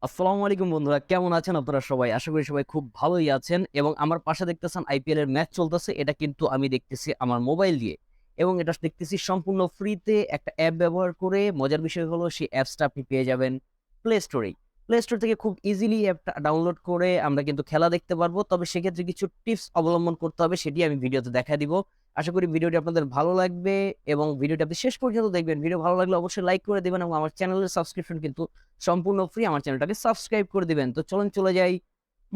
আসসালামু আলাইকুম বন্ধুরা, কেমন আছেন আপনারা সবাই? আশা করি সবাই খুব ভালোই আছেন এবং আমার পাশে দেখতেছেন আইপিএল এর ম্যাচ চলতেছে। এটা কিন্তু আমি দেখতেছি আমার মোবাইল দিয়ে এবং এটা দেখতেছি সম্পূর্ণ ফ্রিতে একটা অ্যাপ ব্যবহার করে। মজার বিষয় হলো সেই অ্যাপসটা আপনি পেয়ে যাবেন প্লে স্টোরেই। প্লে স্টোর থেকে খুব ইজিলি অ্যাপটা ডাউনলোড করে আমরা কিন্তু খেলা দেখতে পারবো। তবে সেক্ষেত্রে কিছু টিপস অবলম্বন করতে হবে, সেটি আমি ভিডিওতে দেখা দিব। আশা করি ভিডিওটি আপনাদের ভালো লাগবে এবং ভিডিওটি আপনি শেষ পর্যন্ত দেখবেন। ভিডিও ভালো লাগলে অবশ্যই লাইক করে দিবেন এবং আমার চ্যানেলের সাবস্ক্রিপশন কিন্তু সম্পূর্ণ ফ্রি। আমার চ্যানেলটাকে সাবস্ক্রাইব করে দিবেন। তো চলুন চলে যাই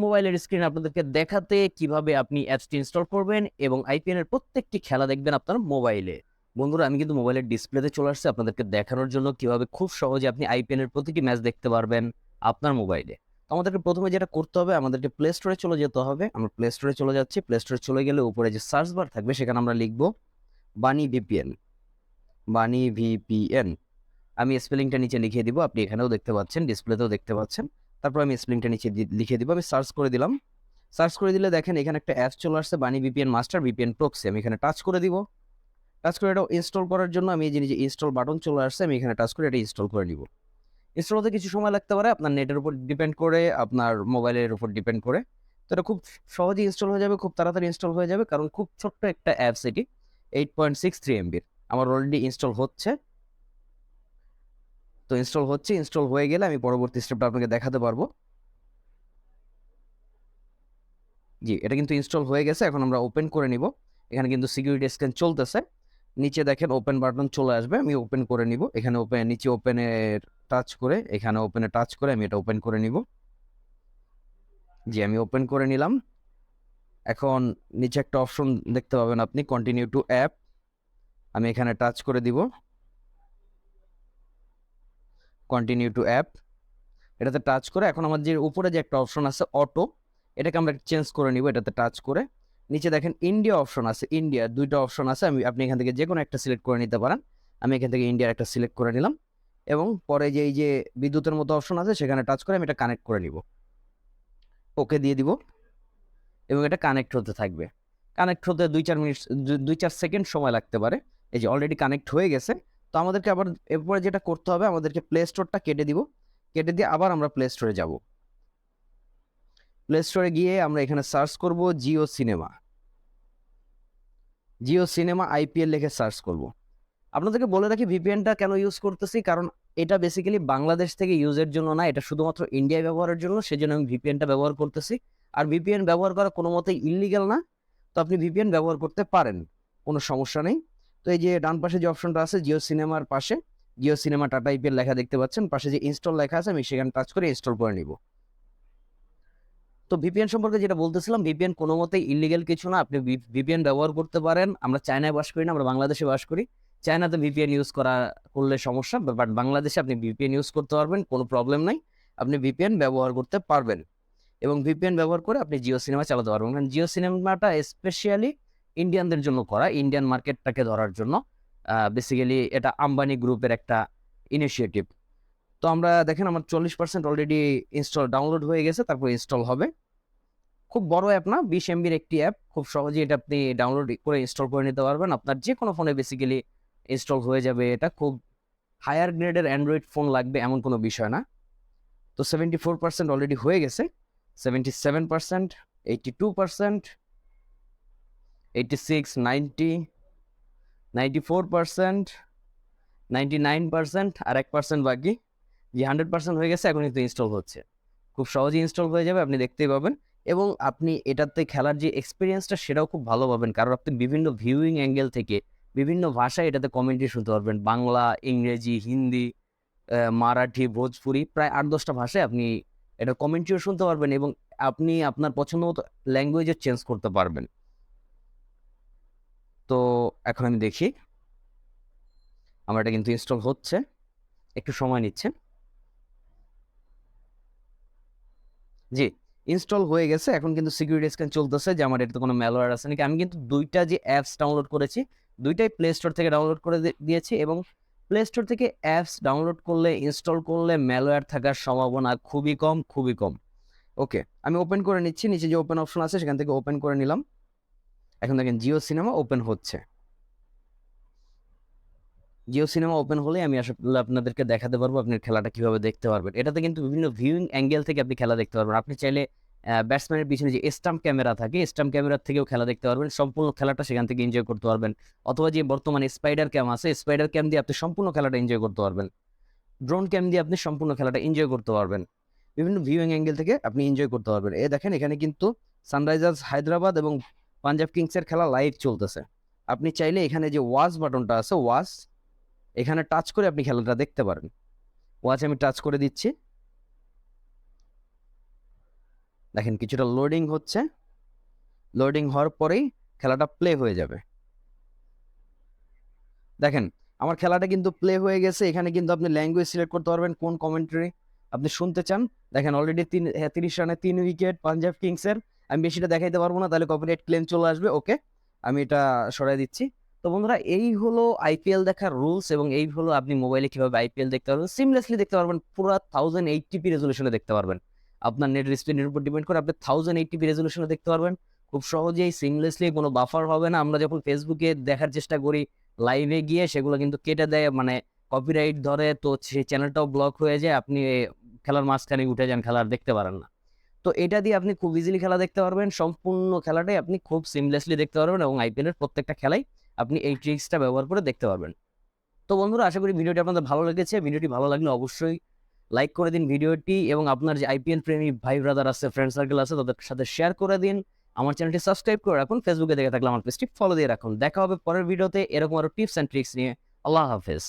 মোবাইলের স্ক্রিনে আপনাদেরকে দেখাতে কিভাবে আপনি অ্যাপসটি ইনস্টল করবেন এবং আইপিএল এর প্রত্যেকটি খেলা দেখবেন আপনার মোবাইলে। বন্ধুরা, আমি কিন্তু মোবাইলের ডিসপ্লেতে চলে আসছি আপনাদেরকে দেখানোর জন্য কিভাবে খুব সহজে আপনি আইপিএল এর প্রতিটি ম্যাচ দেখতে পারবেন আপনার মোবাইলে। তো আমাদেরকে প্রথমে যেটা করতে হবে, আমাদেরকে প্লে স্টোরে চলে যেতে হবে। আমরা প্লে স্টোরে চলে যাচ্ছি। প্লে স্টোরে চলে গেলে উপরে যে সার্চ বার থাকবে সেখানে আমরা লিখব বানি ভিপিএন। বানি ভিপিএন আমি স্পেলিংটা নিচে লিখে দিব। আপনি এখানেও দেখতে পাচ্ছেন, ডিসপ্লেতেও দেখতে পাচ্ছেন। তারপর আমি স্পেলিংটা নিচে লিখে দিব। আমি সার্চ করে দিলাম। সার্চ করে দিলে দেখেন এখানে একটা অ্যাপ চলে আসছে, বানি ভিপিএন মাস্টার ভিপিএন প্রক্সি। আমি এখানে টাচ করে দিব। টাচ করে এটা ইনস্টল করার জন্য আমি এই যে ইনস্টল বাটন চলে আসছে, আমি এখানে টাচ করে এটা ইনস্টল করে নিব। ইনস্টল হতে কিছু সময় লাগতে পারে, আপনার নেটের উপর ডিপেন্ড করে, আপনার মোবাইলের উপর ডিপেন্ড করে। তো এটা খুব সহজেই ইনস্টল হয়ে যাবে, খুব তাড়াতাড়ি ইনস্টল হয়ে যাবে, কারণ খুব ছোট্ট একটা অ্যাপস এটি। 8.63 এমবির আমার অলরেডি ইনস্টল হচ্ছে। তো ইনস্টল হচ্ছে, ইনস্টল হয়ে গেলে আমি পরবর্তী স্টেপটা আপনাকে দেখাতে পারবো। জি, এটা কিন্তু ইনস্টল হয়ে গেছে। এখন আমরা ওপেন করে নিব। এখানে কিন্তু সিকিউরিটি স্ক্যান চলতেছে। নিচে দেখেন ওপেন বাটন চলে আসবে, আমি ওপেন করে নিব। এখানে ওপেন, নিচে ওপেনে টাচ করে, এখানে ওপেনে টাচ করে আমি এটা ওপেন করে নিব। জি, আমি ওপেন করে নিলাম। এখন নিচে একটা অপশন দেখতে পাবেন আপনি, কন্টিনিউ টু অ্যাপ। আমি এখানে টাচ করে দিব, কন্টিনিউ টু অ্যাপ। এটাতে টাচ করে এখন আমার যে উপরে যে একটা অপশন আছে অটো, এটাকে আমরা চেঞ্জ করে নিব। এটাতে টাচ করে নিচে দেখেন ইন্ডিয়া অপশন আছে, ইন্ডিয়া দুইটা অপশন আছে। আপনি এখান থেকে যে কোনো একটা সিলেক্ট করে নিতে পারেন। আমি এখান থেকে ইন্ডিয়ার একটা সিলেক্ট করে নিলাম এবং পরে যে এই যে বিদ্যুতের মতো অপশন আছে সেখানে টাচ করে আমি এটা কানেক্ট করে নিব। ওকে দিয়ে দিব এবং এটা কানেক্ট হতে থাকবে। কানেক্ট হতে 2-4 মিনিট, 2-4 সেকেন্ড সময় লাগতে পারে। এই যে অলরেডি কানেক্ট হয়ে গেছে। তো আমাদেরকে আবার এরপরে যেটা করতে হবে, আমাদেরকে প্লে স্টোরটা কেটে দিব। কেটে দিয়ে আবার আমরা প্লে স্টোরে যাব। প্লে স্টোরে গিয়ে আমরা এখানে সার্চ করব Jio cinema. Jio cinema IPL লিখে সার্চ করব। আপনাদেরকে বলে রাখি ভিপিএনটা কেন ইউজ করতেছি, কারণ এটা বেসিক্যালি বাংলাদেশ থেকে ইউজের জন্য না, এটা শুধুমাত্র ইন্ডিয়ায় ব্যবহারের জন্য। সেজন্য আমি ভিপিএনটা ব্যবহার করতেছি। আর ভিপিএন ব্যবহার করা কোনো মতেই ইল্লিগাল না। তো আপনি ভিপিএন ব্যবহার করতে পারেন, কোনো সমস্যা নেই। তো এই যে ডান পাশে যে অপশনটা আছে জিও সিনেমার পাশে, জিও সিনেমা টাটা আইপিএল লেখা দেখতে পাচ্ছেন, পাশে যে ইনস্টল লেখা আছে আমি সেখানে টাচ করে ইনস্টল করে নিব। তো ভিপিএন সম্পর্কে যেটা বলতেছিলাম, ভিপিএন কোনো মতেই ইলিগেল কিছু না। আপনি ভিপিএন ব্যবহার করতে পারেন। আমরা চায়নায় বাস করি না, আমরা বাংলাদেশে বাস করি। চায়নাতে ভিপিএন ইউজ করলে সমস্যা, বাট বাংলাদেশে আপনি ভিপিএন ইউজ করতে পারবেন, কোনো প্রবলেম নাই। আপনি ভিপিএন ব্যবহার করতে পারবেন এবং ভিপিএন ব্যবহার করে আপনি জিও সিনেমা চালাতে পারবেন। কারণ জিও সিনেমাটা স্পেশালি ইন্ডিয়ানদের জন্য করা, ইন্ডিয়ান মার্কেটটাকে ধরার জন্য। বেসিক্যালি এটা আম্বানি গ্রুপের একটা ইনিশিয়েটিভ। তো আমরা দেখেন আমার 40% অলরেডি ডাউনলোড হয়ে গেছে, তারপর ইনস্টল হবে। খুব বড় অ্যাপ না, 20 এমবির একটি অ্যাপ। খুব সহজেই এটা আপনি ডাউনলোড করে ইনস্টল করে নিতে পারবেন। আপনার যে কোনো ফোনে বেসিক্যালি ইনস্টল হয়ে যাবে। এটা খুব হায়ার গ্রেডের অ্যান্ড্রয়েড ফোন লাগবে এমন কোনো বিষয় না। তো 74% অলরেডি হয়ে গেছে। 77%, 82%, 86, 90, 94%, 99%, আর 1% বাকি। যে 100% হয়ে গেছে, এখন কিন্তু ইনস্টল হচ্ছে। খুব সহজেই ইনস্টল হয়ে যাবে, আপনি দেখতেই পাবেন। এবং আপনি এটাতে খেলার যে এক্সপিরিয়েন্সটা সেটাও খুব ভালো পাবেন, কারণ আপনি বিভিন্ন ভিউইং অ্যাঙ্গেল থেকে বিভিন্ন ভাষায় এটাতে কমেন্ট্রি শুনতে পারবেন। বাংলা, ইংরেজি, হিন্দি, মারাঠি, ভোজপুরি, প্রায় 8-10টা ভাষায় আপনি এটা কমেন্ট্রিও শুনতে পারবেন এবং আপনি আপনার পছন্দ মতো ল্যাঙ্গুয়েজও চেঞ্জ করতে পারবেন। তো এখন আমি দেখি, আমার এটা কিন্তু ইনস্টল হচ্ছে, একটু সময় নিচ্ছে। জি, ইনস্টল হয়ে গেছে। এখন কিন্তু সিকিউরিটি স্ক্যান চলতেছে যে আমার এটাতে কোনো ম্যালওয়্যার আছে নাকি। আমি কিন্তু দুইটা যে অ্যাপস ডাউনলোড করেছি, দুইটাই প্লে স্টোর থেকে ডাউনলোড করে দিয়েছি এবং প্লে স্টোর থেকে অ্যাপস ডাউনলোড করলে, ইনস্টল করলে ম্যালওয়্যার থাকার সম্ভাবনা খুবই কম, খুবই কম। ওকে, আমি ওপেন করে নিচ্ছি। নিচে যে ওপেন অপশন আছে সেখান থেকে ওপেন করে নিলাম। এখন দেখেন জিও সিনেমা ওপেন হচ্ছে। জিও সিনেমা ওপেন হলে আমি আসলে আপনাদেরকে দেখাতে পারবো আপনি খেলাটা কিভাবে দেখতে পারবেন। এটাতে কিন্তু বিভিন্ন ভিউইং অ্যাঙ্গেল থেকে আপনি খেলা দেখতে পারবেন। আপনি চাইলে ব্যাটসম্যানের পিছনে যে স্টাম্প ক্যামেরা থাকে, স্টাম্প ক্যামেরার থেকেও খেলা দেখতে পারবেন, সম্পূর্ণ খেলাটা সেখান থেকে এনজয় করতে পারবেন। অথবা যে বর্তমানে স্পাইডার ক্যাম আছে, স্পাইডার ক্যাম দিয়ে আপনি সম্পূর্ণ খেলাটা এনজয় করতে পারবেন। ড্রোন ক্যাম দিয়ে আপনি সম্পূর্ণ খেলাটা এনজয় করতে পারবেন। বিভিন্ন ভিউইং অ্যাঙ্গেল থেকে আপনি এনজয় করতে পারবেন। দেখেন এখানে কিন্তু সানরাইজার্স হায়দ্রাবাদ এবং পাঞ্জাব কিংসের খেলা লাইভ চলতেছে। আপনি চাইলে এখানে যে ওয়াচ বাটনটা আছে, ওয়াচ, এখানে টাচ করে আপনি খেলাটা দেখতে পারেন। ওয়াচ আমি টাচ করে দিচ্ছি, দেখেন কিছুটা লোডিং হচ্ছে, লোডিং হওয়ার পরেই খেলাটা প্লে হয়ে যাবে। দেখেন আমার খেলাটা কিন্তু প্লে হয়ে গেছে। এখানে কিন্তু আপনি ল্যাঙ্গুয়েজ সিলেক্ট করতে পারবেন, কোন কমেন্ট্রি আপনি শুনতে চান। দেখেন অলরেডি 30 রানে 3 উইকেট পাঞ্জাব কিংসের। আমি বেশিটা দেখাইতে পারবো না, তাহলে কপিরাইট ক্লেম চলে আসবে। ওকে, আমি এটা সরাই দিচ্ছি। তো বন্ধুরা, এই হলো আইপিএল দেখার রুলস, এবং এই হলো আপনি মোবাইলে কিভাবে আইপিএল দেখতে পারবেন, সিমলেসলি দেখতে পারবেন, পুরো 1080p রেজলিউশনে দেখতে পারবেন। আপনার নেট স্পিডের উপর ডিপেন্ড করে আপনি 1080p রেজলিউশনে দেখতে পারবেন খুব সহজেই, সিমলেসলি, কোনো বাফার হবে না। আমরা যখন ফেসবুকে দেখার চেষ্টা করি লাইভে গিয়ে, সেগুলো কিন্তু কেটে দেয়, মানে কপিরাইট ধরে, তো সেই চ্যানেলটাও ব্লক হয়ে যায়, আপনি খেলার মাঝখানে উঠে যান, খেলা আর দেখতে পারেন না। তো এটা দিয়ে আপনি খুব ইজিলি খেলা দেখতে পারবেন, সম্পূর্ণ খেলাটাই আপনি খুব সিমলেসলি দেখতে পারবেন, এবং আইপিএল এর প্রত্যেকটা খেলাই আপনি এই ট্রিক্সটা ব্যবহার করে দেখতে পারবেন। তো বন্ধুরা, আশা করি ভিডিওটি আপনাদের ভালো লেগেছে। ভিডিওটি ভালো লাগলে অবশ্যই লাইক করে দিন ভিডিওটি, এবং আপনার যে আইপিএল প্রেমী ভাই ব্রাদার আছে, ফ্রেন্ড সার্কেল আছে, তাদের সাথে শেয়ার করে দিন। আমার চ্যানেলটি সাবস্ক্রাইব করে রাখুন, ফেসবুকে দেখে থাকলে আমার পেজটি ফলো দিয়ে রাখুন। দেখা হবে পরের ভিডিওতে এরকম আরো টিপস অ্যান্ড ট্রিক্স নিয়ে। আল্লাহ হাফেজ।